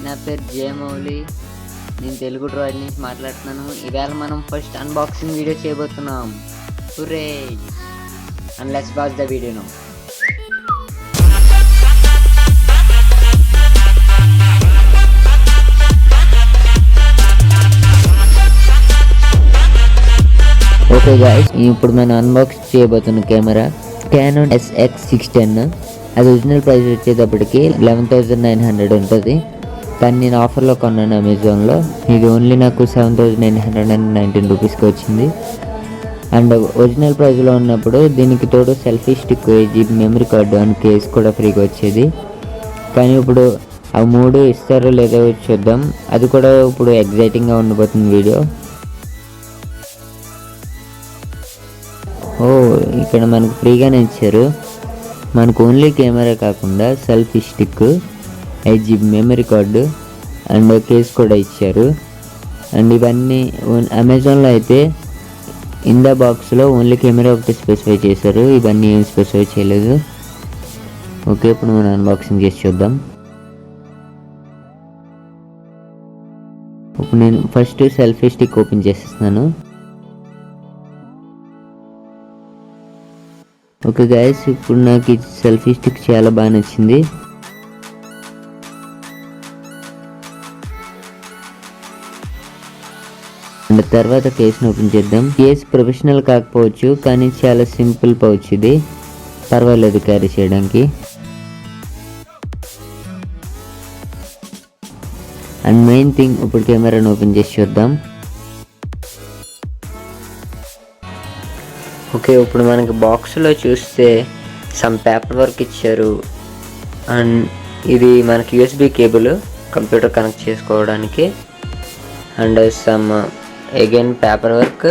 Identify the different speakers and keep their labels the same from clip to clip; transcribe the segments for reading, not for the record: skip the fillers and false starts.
Speaker 1: నా పేరు జయమౌలి. నేను తెలుగు డ్రాయిడ్ నుంచి మాట్లాడుతున్నాను. ఇవాళ మనం ఫస్ట్ అన్బాక్సింగ్ వీడియో చేయబోతున్నాం. Hurray! And let's watch the video now. Okay guys, ఇప్పుడు మనం అన్బాక్స్ చేయబోతున్న కెమెరా Canon SX610. అది ఒరిజినల్ ప్రైస్ వచ్చేటప్పటికి 11,900 ఉంటుంది. కానీ నేను ఆఫర్లో కొన్నాను అమెజాన్లో. ఇది ఓన్లీ నాకు 7,919 రూపీస్కి వచ్చింది. అండ్ ఒరిజినల్ ప్రైస్లో ఉన్నప్పుడు దీనికి తోడు selfie stick, 8 GB memory card and case కూడా ఫ్రీగా వచ్చేది. కానీ ఇప్పుడు ఆ మూడు ఇస్తారో లేదో చూద్దాం. అది కూడా ఇప్పుడు ఎగ్జైటింగ్గా ఉండబోతుంది వీడియో. ఇక్కడ మనకు ఫ్రీగానే ఇచ్చారు. మనకు ఓన్లీ కెమెరా కాకుండా selfie stick, 8 GB memory card and case కూడా ఇచ్చారు. అండ్ ఇవన్నీ అమెజాన్లో అయితే ఇన్ ద బాక్స్లో ఓన్లీ కెమెరా ఒకటి స్పెసిఫై చేశారు. ఇవన్నీ ఏం స్పెసిఫై చేయలేదు. ఓకే, ఇప్పుడు మనం అన్బాక్సింగ్ చేసి చూద్దాం. ఇప్పుడు నేను ఫస్ట్ సెల్ఫీ స్టిక్ ఓపెన్ చేసేస్తున్నాను. ఓకే గైస్, ఇప్పుడు నాకు ఈ సెల్ఫీ స్టిక్ చాలా బాగా నచ్చింది. అండ్ తర్వాత కేస్ని ఓపెన్ చేద్దాం. కేస్ ప్రొఫెషనల్ కాకపోవచ్చు, కానీ చాలా సింపుల్ పౌచ్ ఇది, పర్వాలేదు క్యారీ చేయడానికి. అండ్ మెయిన్ థింగ్, ఇప్పుడు కెమెరాను ఓపెన్ చేసి చూద్దాం. ఓకే, ఇప్పుడు మనకి బాక్స్లో చూస్తే సమ్ పేపర్ వర్క్ ఇచ్చారు. అండ్ ఇది మనకి USB కేబుల్ కంప్యూటర్ కనెక్ట్ చేసుకోవడానికి. And some again paper work.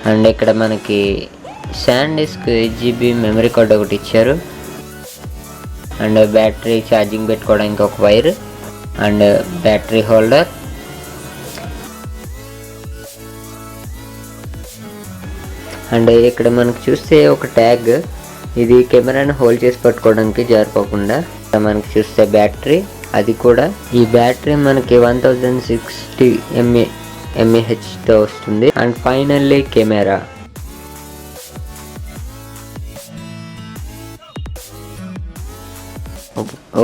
Speaker 1: And ఇక్కడ మనకి SanDisk 8 GB మెమరీ కార్డ్ ఒకటి ఇచ్చారు. అండ్ బ్యాటరీ ఛార్జింగ్ పెట్టుకోవడానికి ఒక wire and battery holder. And ఇక్కడ మనకు చూస్తే ఒక ట్యాగ్, ఇది కెమెరాని హోల్డ్ చేసి పట్టుకోవడానికి జారిపోకుండా. మనకి చూస్తే బ్యాటరీ, అది కూడా ఈ బ్యాటరీ మనకి 1060 mAhతో వస్తుంది. And finally camera.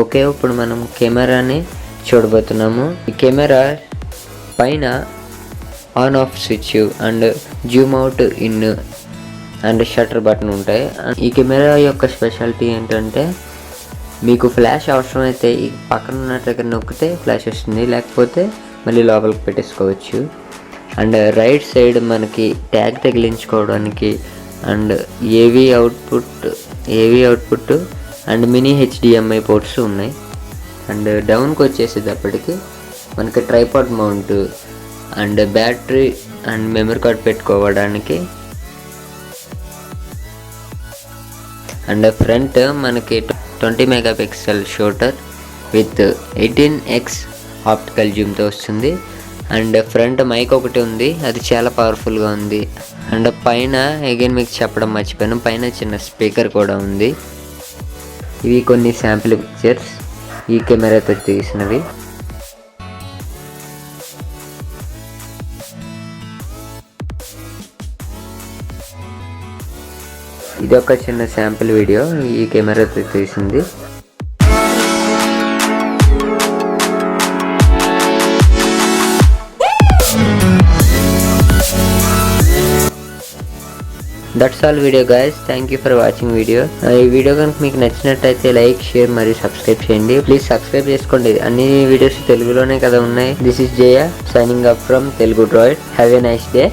Speaker 1: ఓకే, ఇప్పుడు మనం కెమెరాని చూడబోతున్నాము. ఈ కెమెరా పైన on off switch and Zoom out in and shutter button ఉంటాయి. ఈ కెమెరా యొక్క స్పెషాలిటీ ఏంటంటే, మీకు ఫ్లాష్ అవసరమైతే ఈ పక్కన ఉన్న ట్రిగ్గర్ నొక్కితే ఫ్లాష్ వస్తుంది, లేకపోతే మళ్ళీ లోపలికి పెట్టేసుకోవచ్చు. అండ్ రైట్ సైడ్ మనకి ట్యాగ్ తగిలించుకోవడానికి and AV output and mini HDMI ports ఉన్నాయి. అండ్ డౌన్కి వచ్చేసేటప్పటికి మనకి tripod mount and battery and memory card పెట్టుకోవడానికి. అండ్ ఫ్రంట్ మనకి 20 MP shooter with 18x optical జూమ్తో వస్తుంది. అండ్ ఫ్రంట్ మైక్ ఒకటి ఉంది, అది చాలా పవర్ఫుల్గా ఉంది. అండ్ పైన అగైన్ మీకు చెప్పడం మర్చిపోయాను, పైన చిన్న స్పీకర్ కూడా ఉంది. ఇవి కొన్ని శాంపిల్ పిక్చర్స్ ఈ కెమెరాతో తీసినవి. ఇది ఒక చిన్న శాంపిల్ వీడియో ఈ కెమెరాతో తీసింది. That's all video guys, thank you for watching video. ఈ వీడియో కనుక మీకు నచ్చినట్టయితే లైక్, షేర్ మరియు సబ్స్క్రైబ్ చేయండి. ప్లీజ్ సబ్స్క్రైబ్ చేసుకోండి. అన్ని వీడియోస్ తెలుగులోనే కదా ఉన్నాయి. This is Jaya signing up from Telugu droid. Have a nice day.